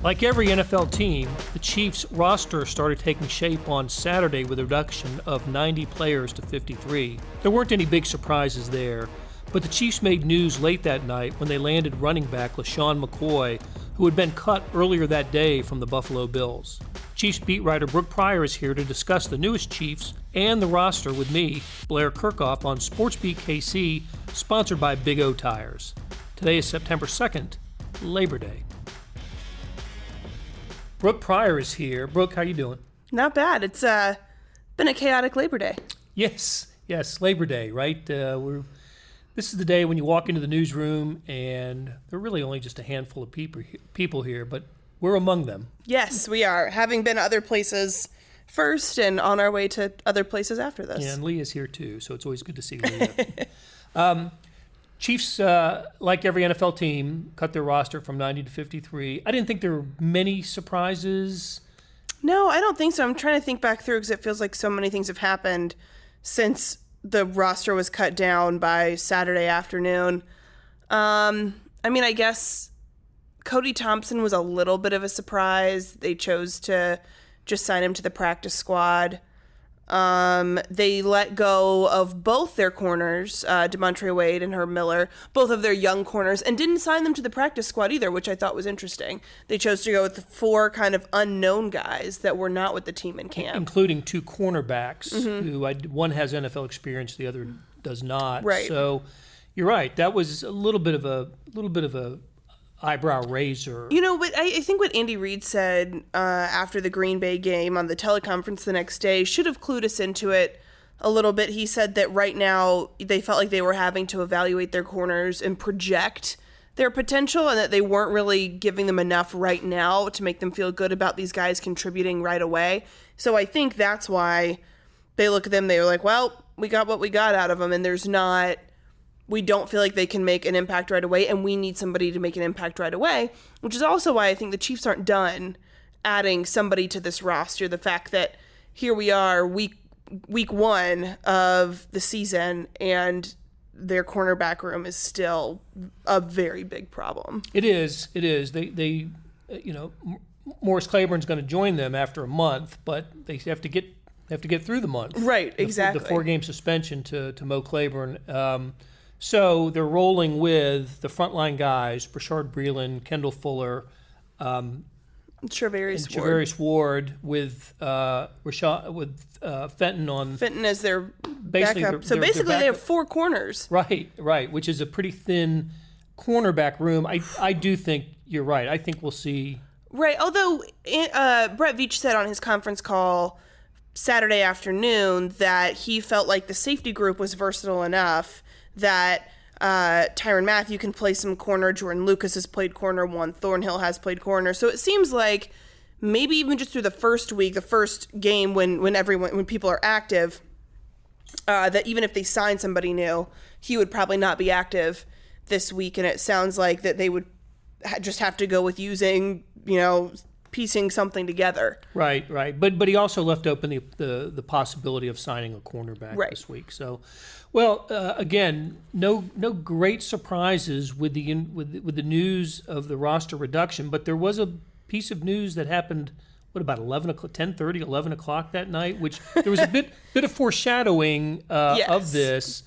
Like every NFL team, the Chiefs roster started taking shape on Saturday with a reduction of 90 players to 53. There weren't any big surprises there, but the Chiefs made news late that night when they landed running back LeSean McCoy, who had been cut earlier that day from the Buffalo Bills. Chiefs beat writer Brooke Pryor is here to discuss the newest Chiefs and the roster with me, Blair Kirchhoff, on SportsBeat KC, sponsored by Big O Tires. Today is September 2nd, Labor Day. Brooke Pryor is here. Brooke, how you doing? Not bad. It's been a chaotic Labor Day. Yes, Labor Day, right? This is the day when you walk into the newsroom, and there are really only just a handful of people here, but we're among them. Yes, we are. Having been other places first and on our way to other places after this. Yeah, and Leah's here too, so it's always good to see Leah. Chiefs, like every NFL team, cut their roster from 90 to 53. I didn't think there were many surprises. No, I don't think so. I'm trying to think back through because it feels like so many things have happened since the roster was cut down by Saturday afternoon. I guess Cody Thompson was a little bit of a surprise. They chose to just sign him to the practice squad. They let go of both their corners, Demontre Wade and Herb Miller, both of their young corners, and didn't sign them to the practice squad either, which I thought was interesting. They chose to go with 4 kind of unknown guys that were not with the team in camp. Including 2 cornerbacks, who one has NFL experience, the other does not. Right. So you're right. That was a little bit of a eyebrow raiser. But I think what Andy Reid said after the Green Bay game on the teleconference the next day should have clued us into it a little bit. He said that right now they felt like they were having to evaluate their corners and project their potential, and that they weren't really giving them enough right now to make them feel good about these guys contributing right away. So I think that's why they look at them, they were like, well, we got what we got out of them, and we don't feel like they can make an impact right away, and we need somebody to make an impact right away, which is also why I think the Chiefs aren't done adding somebody to this roster. The fact that here we are, week 1 of the season, and their cornerback room is still a very big problem. It is. They Morris Claiborne's going to join them after a month, but they have to get through the month. Right, exactly. The 4-game suspension to Mo Claiborne. So they're rolling with the frontline guys: Brashard Breeland, Kendall Fuller, Travarius Ward, with Fenton on. Fenton as their backup. Their they have 4 corners. Right, which is a pretty thin cornerback room. I do think you're right. I think we'll see. Right, although Brett Veach said on his conference call Saturday afternoon that he felt like the safety group was versatile enough that Tyrann Mathieu can play some corner, Jordan Lucas has played corner, Juan Thornhill has played corner. So it seems like maybe even just through the first week, the first game when people are active, that even if they sign somebody new, he would probably not be active this week. And it sounds like that they would just have to go with using, piecing something together. Right. But he also left open the possibility of signing a cornerback this week. So, well, again, no great surprises with the news of the roster reduction. But there was a piece of news that happened. What about 10:30, 11 o'clock that night? Which there was a bit of foreshadowing of this.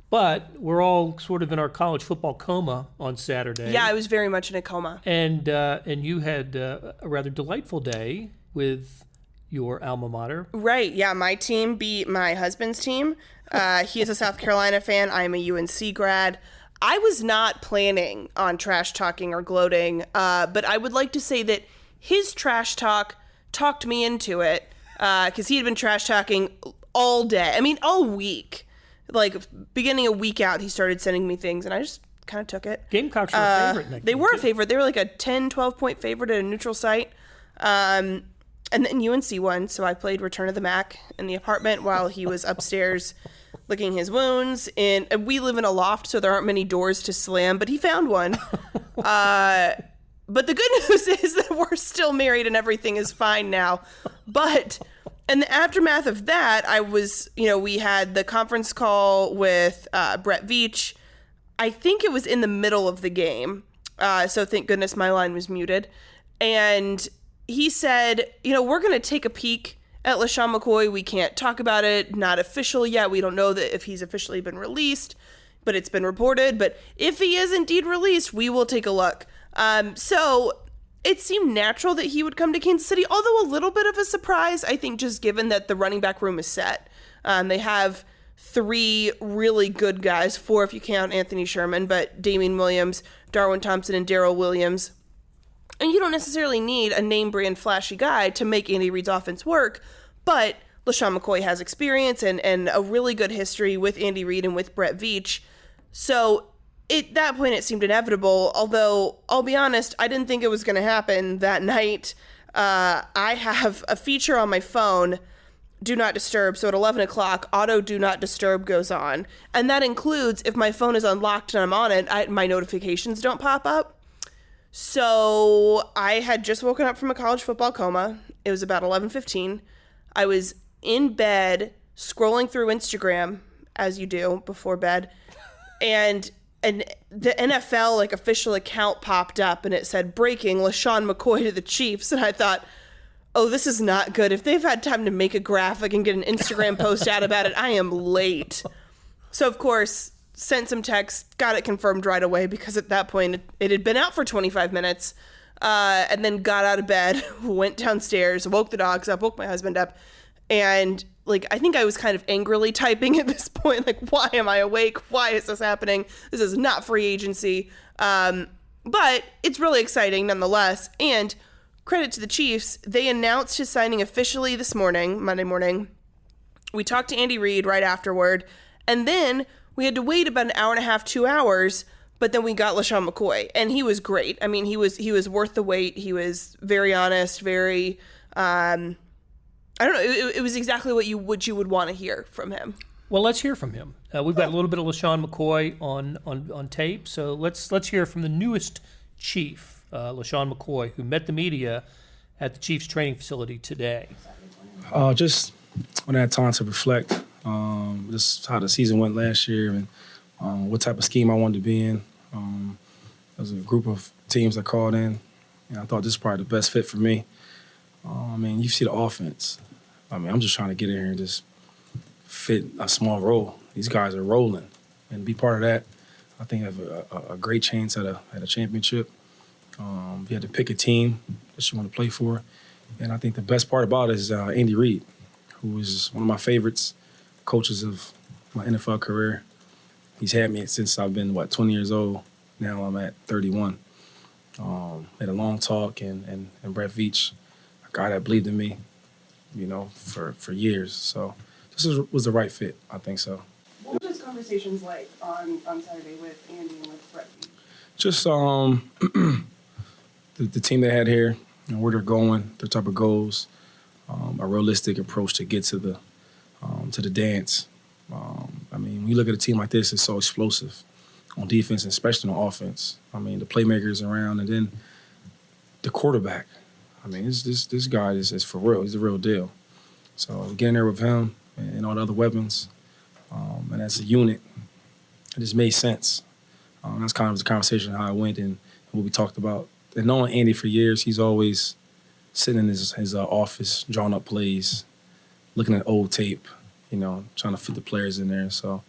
But we're all sort of in our college football coma on Saturday. Yeah, I was very much in a coma. And you had a rather delightful day with your alma mater. Right, yeah. My team beat my husband's team. He is a South Carolina fan. I am a UNC grad. I was not planning on trash talking or gloating, but I would like to say that his trash talk talked me into it because he had been trash talking all day. I mean, all week. Like, beginning a week out, he started sending me things, and I just kind of took it. Gamecocks were a favorite in that game. They were a favorite. They were like a 10, 12-point favorite at a neutral site. And then UNC won, so I played Return of the Mac in the apartment while he was upstairs licking his wounds. And we live in a loft, so there aren't many doors to slam, but he found one. But the good news is that we're still married and everything is fine now. But in the aftermath of that, I was, we had the conference call with Brett Veach. I think it was in the middle of the game. So thank goodness my line was muted. And he said, we're going to take a peek at LeSean McCoy. We can't talk about it. Not official yet. We don't know that if he's officially been released, but it's been reported. But if he is indeed released, we will take a look. So it seemed natural that he would come to Kansas City, although a little bit of a surprise, I think, just given that the running back room is set. They have 3 really good guys, 4 if you count Anthony Sherman, but Damien Williams, Darwin Thompson, and Darrel Williams. And you don't necessarily need a name brand flashy guy to make Andy Reid's offense work, but LeSean McCoy has experience and a really good history with Andy Reid and with Brett Veach. So at that point, it seemed inevitable, although I'll be honest, I didn't think it was going to happen that night. I have a feature on my phone, Do Not Disturb, so at 11 o'clock, auto Do Not Disturb goes on, and that includes if my phone is unlocked and I'm on it, my notifications don't pop up. So I had just woken up from a college football coma. It was about 11:15. I was in bed scrolling through Instagram, as you do before bed, and the NFL official account popped up and it said, breaking, LeSean McCoy to the Chiefs. And I thought, oh, this is not good. If they've had time to make a graphic and get an Instagram post out about it, I am late. So, of course, sent some text, got it confirmed right away because at that point it had been out for 25 minutes, and then got out of bed, went downstairs, woke the dogs up, woke my husband up, and I think I was kind of angrily typing at this point, why am I awake? Why is this happening? This is not free agency. But it's really exciting nonetheless. And credit to the Chiefs, they announced his signing officially this morning, Monday morning. We talked to Andy Reid right afterward, and then we had to wait about an hour and a half, 2 hours, but then we got LeSean McCoy, and he was great. I mean, he was worth the wait. He was very honest, very, I don't know, it was exactly what you would want to hear from him. Well, let's hear from him. We've got a little bit of LeSean McCoy on tape, so let's hear from the newest Chief, LeSean McCoy, who met the media at the Chiefs training facility today. Just when I had time to reflect, just how the season went last year and what type of scheme I wanted to be in. There was a group of teams that called in, and I thought this is probably the best fit for me. You see the offense. I'm just trying to get in here and just fit a small role. These guys are rolling, and be part of that, I think I have a great chance at a championship. You had to pick a team that you want to play for, and I think the best part about it is Andy Reid, who is one of my favorites, coaches of my NFL career. He's had me since I've been, 20 years old. Now I'm at 31. Had a long talk, and Brett Veach, a guy that believed in me, for years. So this was the right fit, I think so. What were those conversations like on Saturday with Andy and with Brett Veach? Just the team they had here, where they're going, their type of goals, a realistic approach to get to the dance. When you look at a team like this, it's so explosive on defense and especially on offense. The playmakers around, and then the quarterback. This guy is for real. He's the real deal. So getting there with him and all the other weapons, and as a unit, it just made sense. That's kind of the conversation how I went and what we talked about. And knowing Andy for years, he's always sitting in his office, drawing up plays, looking at old tape, trying to fit the players in there. So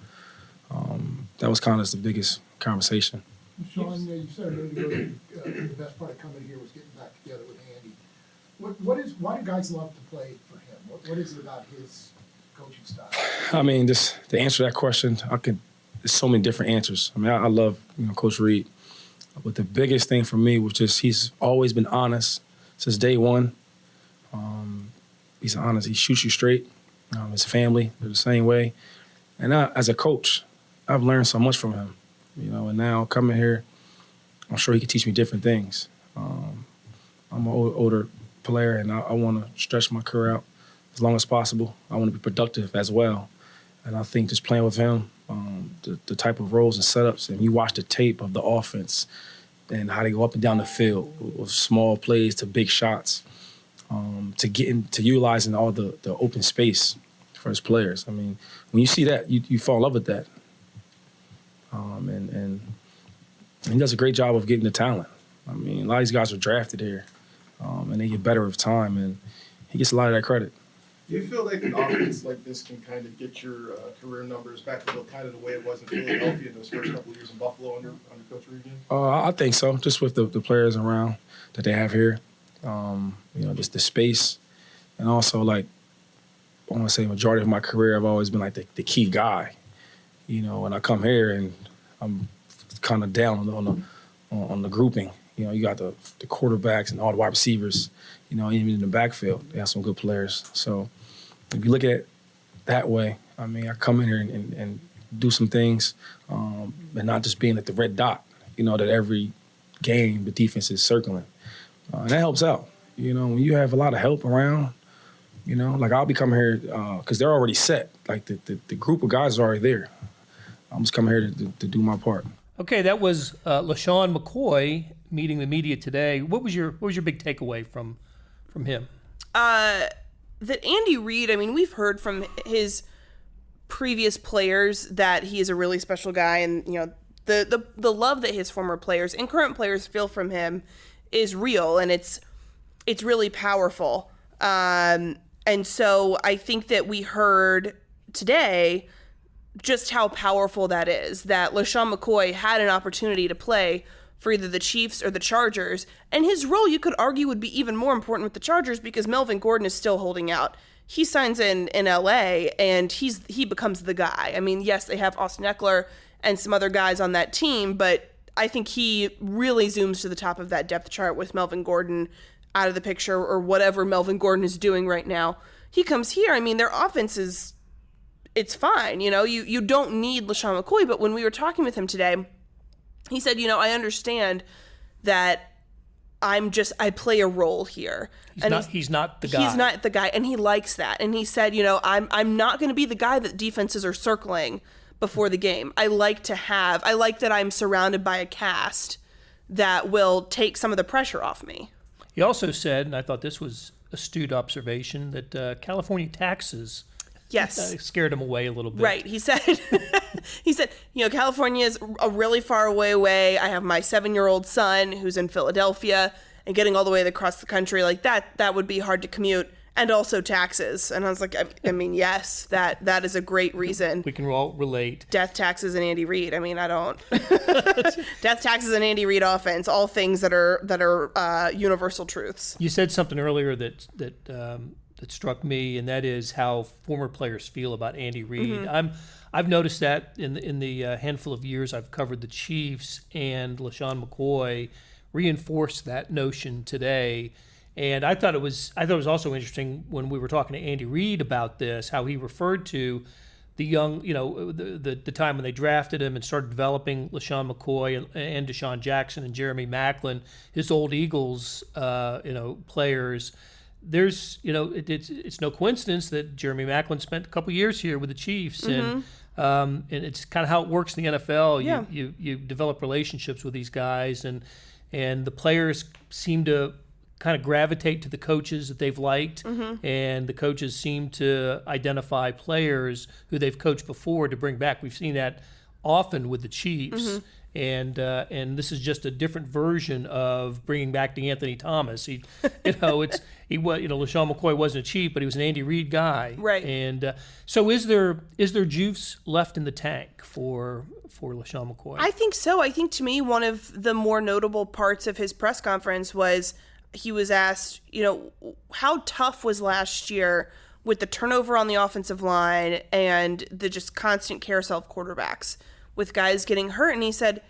that was kind of the biggest conversation. Sean, you said a minute ago that the best part of coming here was getting back together with Andy. Why do guys love to play for him? What is it about his coaching style? Just to answer that question, there's so many different answers. I love Coach Reid, but the biggest thing for me was just he's always been honest since day one. He's honest. He shoots you straight. His family, they're the same way. And as a coach, I've learned so much from him. And now coming here, I'm sure he can teach me different things. I'm an older player, and I want to stretch my career out as long as possible. I want to be productive as well. And I think just playing with him, the type of roles and setups, and you watch the tape of the offense and how they go up and down the field with small plays to big shots, to utilizing all the open space for his players. When you see that, you fall in love with that. And he does a great job of getting the talent. A lot of these guys are drafted here. and they get better with time, and he gets a lot of that credit. Do you feel like an offense like this can kind of get your career numbers back to kind of the way it was in Philadelphia in those first couple of years in Buffalo under Coach Reid? I think so, just with the players around that they have here. Just the space, and also, like, I want to say majority of my career, I've always been like the key guy. When I come here and I'm kind of down on the grouping. You got the quarterbacks and all the wide receivers. Even in the backfield, they have some good players. So if you look at it that way, I mean, I come in here and do some things, and not just being at the red dot. That every game the defense is circling, and that helps out. When you have a lot of help around. Like I'll be coming here because they're already set. Like the group of guys is already there. I'm just coming here to do my part. Okay, that was LeSean McCoy meeting the media today. What was your big takeaway from him? That Andy Reid, I mean, we've heard from his previous players that he is a really special guy, and the love that his former players and current players feel from him is real, and it's really powerful. And so I think that we heard today just how powerful that is, that LeSean McCoy had an opportunity to play for either the Chiefs or the Chargers. And his role, you could argue, would be even more important with the Chargers because Melvin Gordon is still holding out. He signs in LA and he becomes the guy. I mean, yes, they have Austin Eckler and some other guys on that team, but I think he really zooms to the top of that depth chart with Melvin Gordon out of the picture or whatever Melvin Gordon is doing right now. He comes here. I mean, their offense it's fine. You don't need LeSean McCoy, but when we were talking with him today, he said, I understand that I play a role here. He's not the guy. He's not the guy, and he likes that. And he said, I'm not going to be the guy that defenses are circling before the game. I like that I'm surrounded by a cast that will take some of the pressure off me. He also said, and I thought this was astute observation, that California taxes scared him away a little bit. Right. He said, California is a really far away. I have my 7-year-old son who's in Philadelphia, and getting all the way across the country like that would be hard to commute. And also taxes. And I was like, I mean, yes, that is a great reason. We can all relate. Death, taxes, and Andy Reid. I mean, I don't. Death, taxes, and Andy Reid offense, all things that are universal truths. You said something earlier that struck me, and that is how former players feel about Andy Reid. Mm-hmm. I've noticed that in the handful of years I've covered the Chiefs, and LeSean McCoy reinforced that notion today. And I thought it was also interesting when we were talking to Andy Reid about this, how he referred to the young, the time when they drafted him and started developing LeSean McCoy and Deshaun Jackson and Jeremy Maclin, his old Eagles, players. There's, it's no coincidence that Jeremy Maclin spent a couple years here with the Chiefs, Mm-hmm. and it's kind of how it works in the NFL. Yeah. You develop relationships with these guys, and the players seem to kind of gravitate to the coaches that they've liked, mm-hmm. and the coaches seem to identify players who they've coached before to bring back. We've seen that often with the Chiefs, mm-hmm. and this is just a different version of bringing back DeAnthony Thomas. LeSean McCoy wasn't a Chief, but he was an Andy Reid guy, right? And so is there juice left in the tank for LeSean McCoy? I think so. I think to me one of the more notable parts of his press conference was he was asked, how tough was last year with the turnover on the offensive line and the just constant carousel of quarterbacks with guys getting hurt. And he said,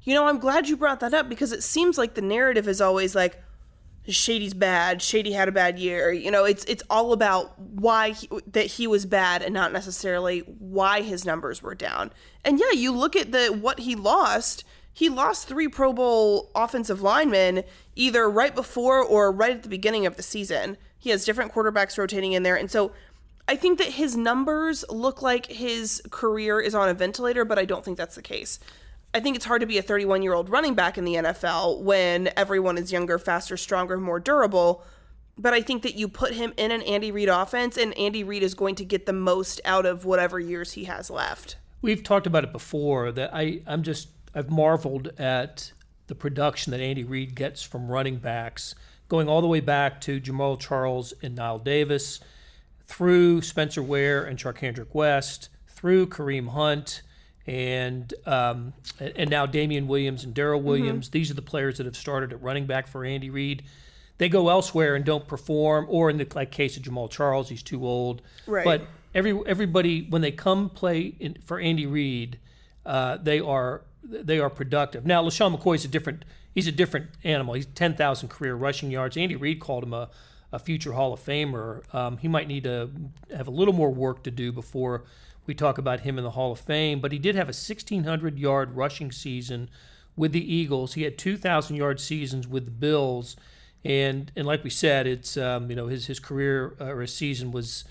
I'm glad you brought that up because it seems like the narrative is always like, Shady's bad. Shady had a bad year. It's all about why that he was bad and not necessarily why his numbers were down. And yeah, you look at what he lost. He lost 3 Pro Bowl offensive linemen either right before or right at the beginning of the season. He has different quarterbacks rotating in there. And so I think that his numbers look like his career is on a ventilator, but I don't think that's the case. I think it's hard to be a 31-year-old running back in the NFL when everyone is younger, faster, stronger, more durable. But I think that you put him in an Andy Reid offense, and Andy Reid is going to get the most out of whatever years he has left. We've talked about it before that I've marveled at the production that Andy Reid gets from running backs going all the way back to Jamal Charles and Niall Davis, through Spencer Ware and Charkandrick West, through Kareem Hunt, and now Damien Williams and Darrel Williams. These are the players that have started at running back for Andy Reid. They go elsewhere and don't perform, or in the case of Jamal Charles, he's too old. Right. But everybody, when they come play for Andy Reid, they are productive. Now, LeSean McCoy he's a different animal. He's 10,000 career rushing yards. Andy Reid called him a future Hall of Famer. He might need to have a little more work to do before we talk about him in the Hall of Fame. But he did have a 1,600-yard rushing season with the Eagles. He had 2,000-yard seasons with the Bills. And like we said, it's his career or his season was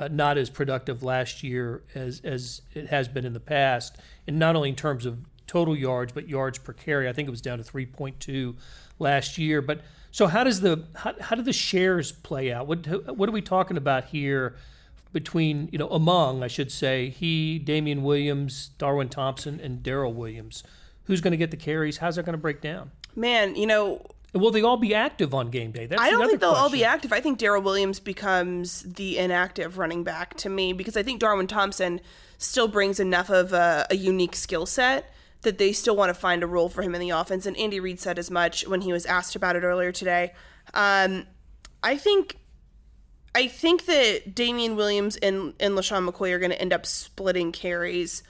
not as productive last year as it has been in the past, and not only in terms of total yards but yards per carry. I think it was down to 3.2 last year. But so how do the shares play out? What are we talking about here between among, I should say, Damien Williams, Darwin Thompson, and Darrel Williams? Who's going to get the carries? How's that going to break down? Man, Will they all be active on game day? That's I don't the think they'll other all be question. active. I think Darrel Williams becomes the inactive running back to me, because I think Darwin Thompson still brings enough of a unique skill set that they still want to find a role for him in the offense. And Andy Reid said as much when he was asked about it earlier today. I think that Damien Williams and LeSean McCoy are going to end up splitting carries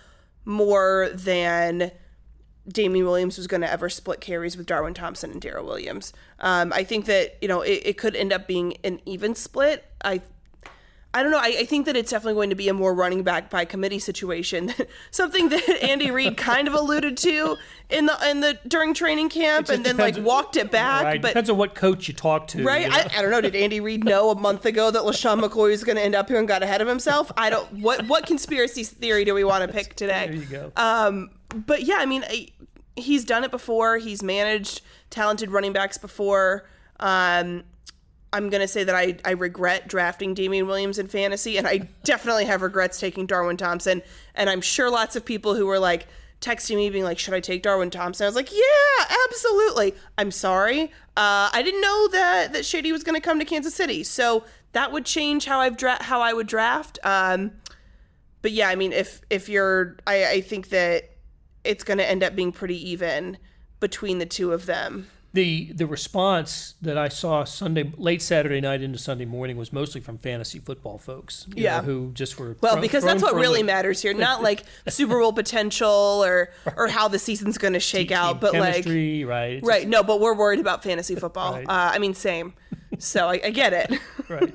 more than Damien Williams was going to ever split carries with Darwin Thompson and Darrel Williams. I think that, it could end up being an even split. I don't know. I think that it's definitely going to be a more running back by committee situation, something that Andy Reid kind of alluded to in the during training camp, and then walked it back. Right. But depends on what coach you talk to. right, I don't know. Did Andy Reid know a month ago that LeSean McCoy was going to end up here and got ahead of himself? I don't. What conspiracy theory do we want to pick today? There you go. But yeah, I mean, he's done it before. He's managed talented running backs before. I'm going to say that I regret drafting Damien Williams in fantasy, and I definitely have regrets taking Darwin Thompson. And I'm sure lots of people who were texting me being like, should I take Darwin Thompson? I was like, yeah, absolutely. I'm sorry. I didn't know that Shady was going to come to Kansas City. So that would change how I would draft. But yeah, I mean, I think that it's going to end up being pretty even between the two of them. The response that I saw late Saturday night into Sunday morning was mostly from fantasy football folks, who just were because that's what really matters here, not Super Bowl potential or how the season's going to shake out, but chemistry, right? Right. No, but we're worried about fantasy football. Right. Same. So I get it. Right.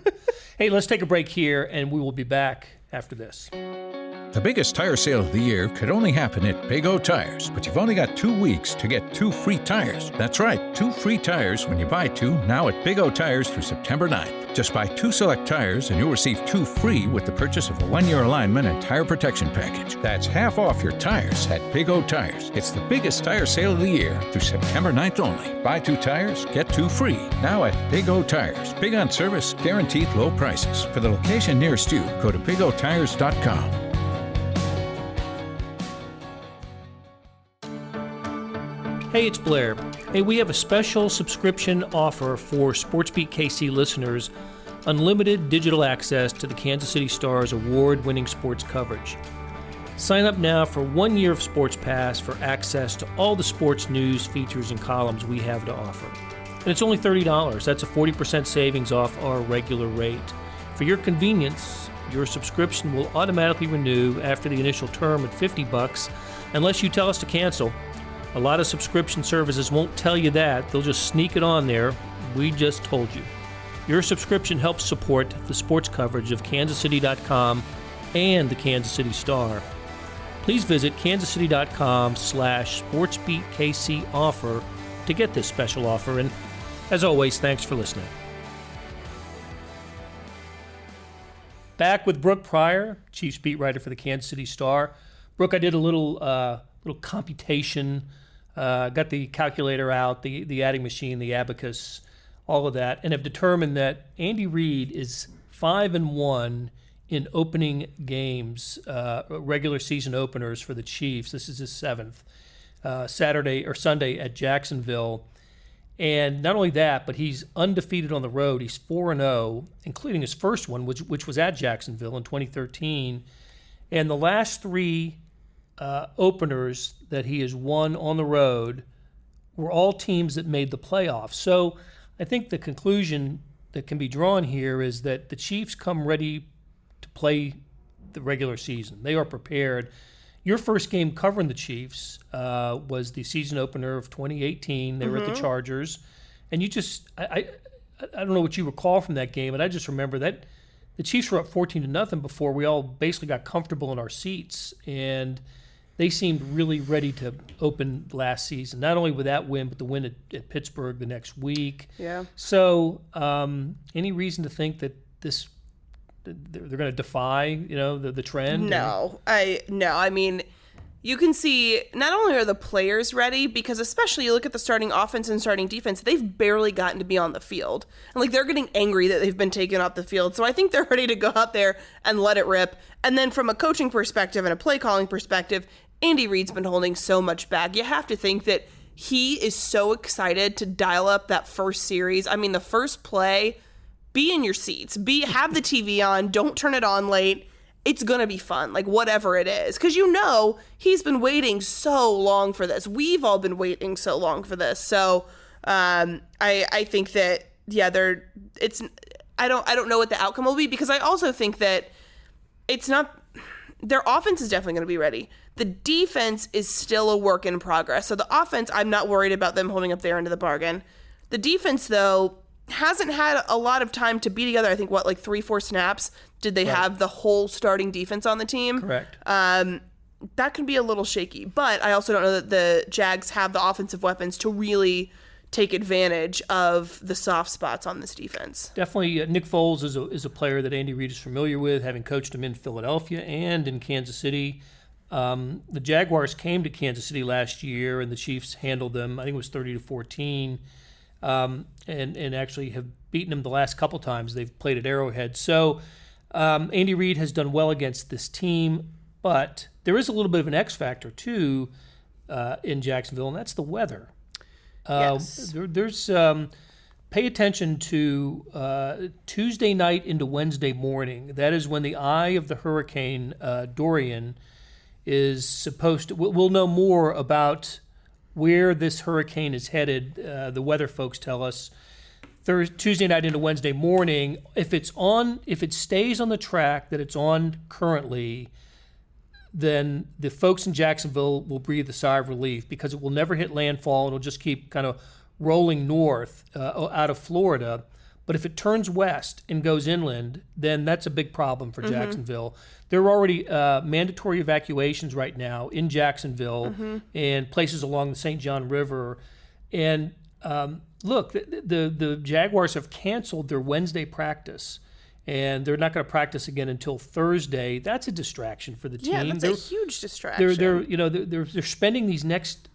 Hey, let's take a break here, and we will be back after this. The biggest tire sale of the year could only happen at Big O Tires, but you've only got 2 weeks to get 2 free tires. That's right, 2 free tires when you buy 2 now at Big O Tires through September 9th. Just buy 2 select tires and you'll receive 2 free with the purchase of a 1-year alignment and tire protection package. That's half off your tires at Big O Tires. It's the biggest tire sale of the year through September 9th only. Buy 2 tires, get 2 free. Now at Big O Tires. Big on service, guaranteed low prices. For the location nearest you, go to bigotires.com. Hey, it's Blair. Hey, we have a special subscription offer for SportsBeat KC listeners, unlimited digital access to the Kansas City Star's award-winning sports coverage. Sign up now for 1 year of Sports Pass for access to all the sports news, features, and columns we have to offer. And it's only $30. That's a 40% savings off our regular rate. For your convenience, your subscription will automatically renew after the initial term at $50 unless you tell us to cancel. A lot of subscription services won't tell you that. They'll just sneak it on there. We just told you. Your subscription helps support the sports coverage of kansascity.com and the Kansas City Star. Please visit kansascity.com/sportsbeatkc offer to get this special offer. And as always, thanks for listening. Back with Brooke Pryor, Chiefs beat writer for the Kansas City Star. Brooke, I did a little computation. Got the calculator out, the adding machine, the abacus, all of that, and have determined that Andy Reid is 5-1 in opening games, regular season openers for the Chiefs. This is his 7th, Sunday at Jacksonville. And not only that, but he's undefeated on the road. He's 4-0, including his first one, which was at Jacksonville in 2013. And the last three openers that he has won on the road were all teams that made the playoffs. So I think the conclusion that can be drawn here is that the Chiefs come ready to play the regular season. They are prepared. Your first game covering the Chiefs was the season opener of 2018. They were at the Chargers. And you just, I don't know what you recall from that game, but I just remember that the Chiefs were up 14-0 before we all basically got comfortable in our seats. And they seemed really ready to open last season, not only with that win, but the win at Pittsburgh the next week. Yeah. So any reason to think that they're going to defy, the trend? No. I mean, you can see not only are the players ready, because especially you look at the starting offense and starting defense, they've barely gotten to be on the field. And they're getting angry that they've been taken off the field. So I think they're ready to go out there and let it rip. And then from a coaching perspective and a play calling perspective, Andy Reid's been holding so much back. You have to think that he is so excited to dial up that first series. I mean, the first play, be in your seats, have the TV on, don't turn it on late. It's going to be fun, whatever it is. Because he's been waiting so long for this. We've all been waiting so long for this. So I think that, I don't know what the outcome will be, because I also think that it's not, their offense is definitely going to be ready. The defense is still a work in progress. So the offense, I'm not worried about them holding up their end of the bargain. The defense, though, hasn't had a lot of time to be together. I think, 3-4 snaps did they have the whole starting defense on the team? Correct. That can be a little shaky. But I also don't know that the Jags have the offensive weapons to really take advantage of the soft spots on this defense. Definitely, Nick Foles is a player that Andy Reid is familiar with, having coached him in Philadelphia and in Kansas City. The Jaguars came to Kansas City last year, and the Chiefs handled them. I think it was 30-14, and actually have beaten them the last couple times they've played at Arrowhead. So Andy Reid has done well against this team, but there is a little bit of an X factor too in Jacksonville, and that's the weather. Yes. There's pay attention to Tuesday night into Wednesday morning. That is when the eye of the hurricane Dorian is supposed to. We'll know more about where this hurricane is headed. The weather folks tell us Tuesday night into Wednesday morning. If it stays on the track that it's on currently, then the folks in Jacksonville will breathe a sigh of relief, because it will never hit landfall and it'll just keep kind of rolling north out of Florida. But if it turns west and goes inland, then that's a big problem for Jacksonville. There are already mandatory evacuations right now in Jacksonville and places along the St. John River. And look, the Jaguars have canceled their Wednesday practice, and they're not going to practice again until Thursday. That's a distraction for the team. Yeah, that's a huge distraction. They're spending these next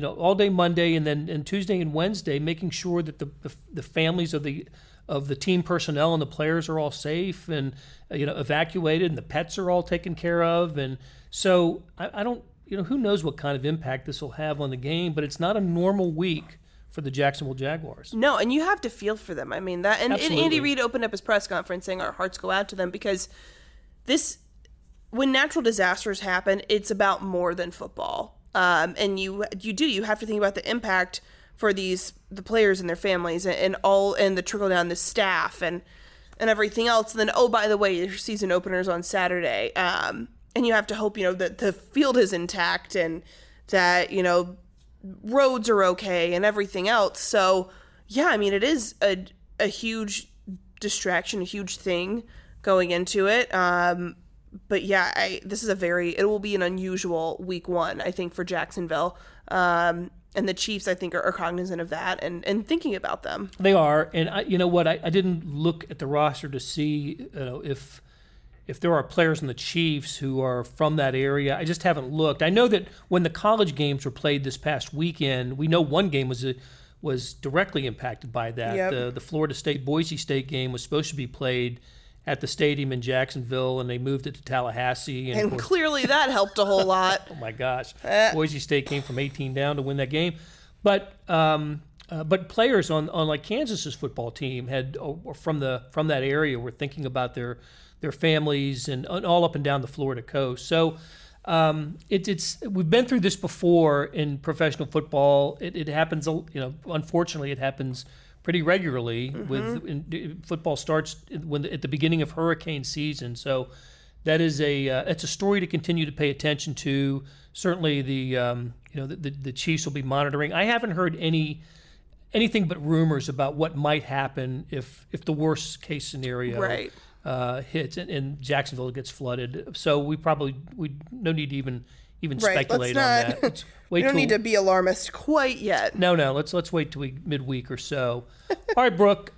all day Monday and Tuesday and Wednesday making sure that the families of the team personnel and the players are all safe and evacuated, and the pets are all taken care of. And so I don't who knows what kind of impact this will have on the game, but it's not a normal week for the Jacksonville Jaguars. No, and you have to feel for them. I mean, and Andy Reid opened up his press conference saying our hearts go out to them, because when natural disasters happen, it's about more than football. And you have to think about the impact for the players and their families and the trickle down the staff and everything else. And then, oh, by the way, your season opener's on Saturday. And you have to hope, that the field is intact and that, roads are okay and everything else. So, yeah, I mean, it is a huge distraction, a huge thing going into it. But yeah, it will be an unusual week one, I think, for Jacksonville. And the Chiefs, I think, are cognizant of that and thinking about them. They are. And you know what? I didn't look at the roster to see if there are players in the Chiefs who are from that area. I just haven't looked. I know that when the college games were played this past weekend, we know one game was directly impacted by that. Yep. The Florida State-Boise State game was supposed to be played at the stadium in Jacksonville, and they moved it to Tallahassee. And clearly that helped a whole lot. Oh, my gosh. Boise State came from 18 down to win that game. But But players on like Kansas's football team had from that area were thinking about their families and all up and down the Florida coast. So we've been through this before in professional football. It happens, unfortunately, it happens pretty regularly. Football starts at the beginning of hurricane season. So that is it's a story to continue to pay attention to. Certainly, the Chiefs will be monitoring. I haven't heard anything but rumors about what might happen if the worst case scenario hits and Jacksonville gets flooded. So we no need to even speculate on that. We don't need to be alarmist quite yet. No. Let's wait till midweek or so. All right, Brooke.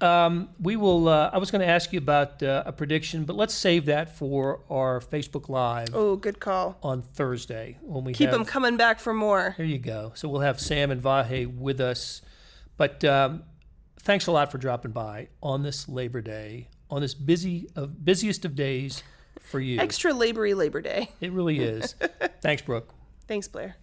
We will. I was going to ask you about a prediction, but let's save that for our Facebook Live. Oh, good call. On Thursday when we keep them coming back for more. There you go. So we'll have Sam and Vahe with us. But thanks a lot for dropping by on this Labor Day, on this busiest of days for you. Extra labory Labor Day. It really is. Thanks, Brooke. Thanks, Blair.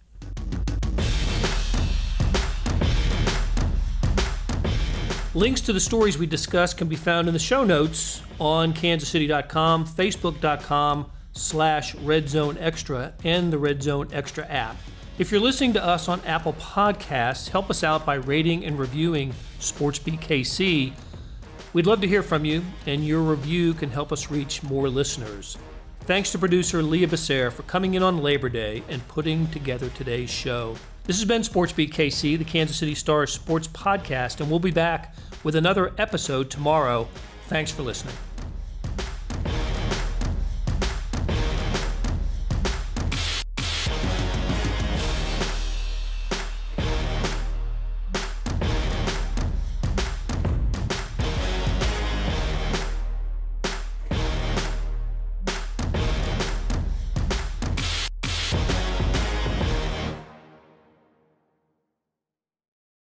Links to the stories we discussed can be found in the show notes on kansascity.com, facebook.com/RedZoneExtra, and the Red Zone Extra app. If you're listening to us on Apple Podcasts, help us out by rating and reviewing SportsBeat KC. We'd love to hear from you, and your review can help us reach more listeners. Thanks to producer Leah Becerra for coming in on Labor Day and putting together today's show. This has been SportsBeat KC, the Kansas City Star sports podcast, and we'll be back with another episode tomorrow. Thanks for listening.